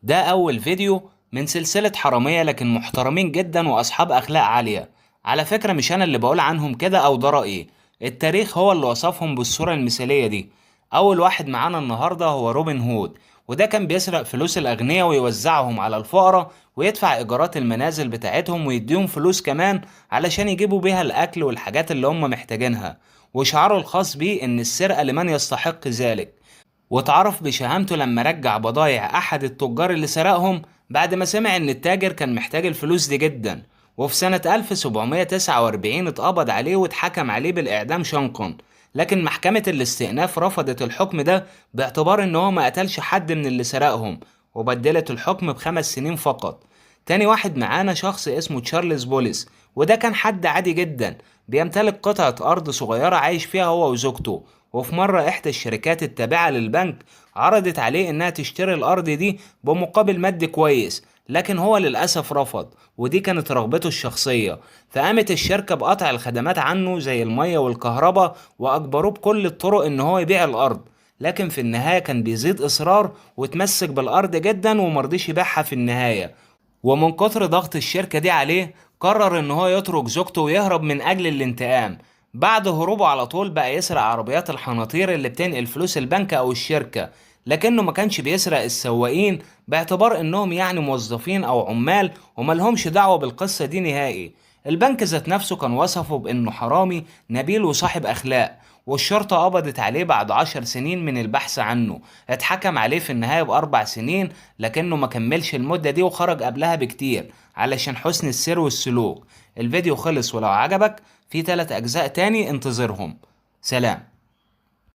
ده أول فيديو من سلسلة حرامية لكن محترمين جدا وأصحاب أخلاق عالية. على فكرة مش أنا اللي بقول عنهم كده أو ده رأيي، التاريخ هو اللي وصفهم بالصورة المثالية دي. أول واحد معانا النهاردة هو روبن هود، وده كان بيسرق فلوس الأغنياء ويوزعهم على الفقراء ويدفع إيجارات المنازل بتاعتهم ويديهم فلوس كمان علشان يجيبوا بيها الأكل والحاجات اللي هم محتاجينها. وشعاره الخاص بيه إن السرقة لمن يستحق ذلك، واتعرف بشهامته لما رجع بضايع أحد التجار اللي سرقهم بعد ما سمع إن التاجر كان محتاج الفلوس دي جدا. وفي سنة 1749 اتقبض عليه واتحكم عليه بالإعدام شنقا، لكن محكمة الاستئناف رفضت الحكم ده باعتبار إن هو ما قتلش حد من اللي سرقهم، وبدلت الحكم ب5 سنين فقط. تاني واحد معانا شخص اسمه تشارلز بوليس، وده كان حد عادي جدا بيمتلك قطعة أرض صغيرة عايش فيها هو وزوجته. وفي مرة إحدى الشركات التابعة للبنك عرضت عليه إنها تشتري الأرض دي بمقابل مادي كويس، لكن هو للأسف رفض، ودي كانت رغبته الشخصية. فقامت الشركة بقطع الخدمات عنه زي المية والكهرباء وأجبروه بكل الطرق إن هو يبيع الأرض، لكن في النهاية كان بيزيد إصرار وتمسك بالأرض جدا ومرضيش يبيعها في النهاية. ومن كتر ضغط الشركة دي عليه قرر ان هو يترك زوجته ويهرب من اجل الانتقام. بعد هروبه على طول بقى يسرق عربيات الحناطير اللي بتنقل فلوس البنك او الشركة، لكنه ما كانش بيسرق السواقين باعتبار انهم يعني موظفين او عمال وملهمش دعوة بالقصة دي نهائي. البنك ذات نفسه كان وصفه بانه حرامي نبيل وصاحب اخلاق، والشرطة قبضت عليه بعد 10 سنين من البحث عنه. اتحكم عليه في النهاية ب4 سنين، لكنه ما كملش المدة دي وخرج قبلها بكتير علشان حسن السير والسلوك. الفيديو خلص، ولو عجبك في 3 أجزاء تاني انتظرهم. سلام.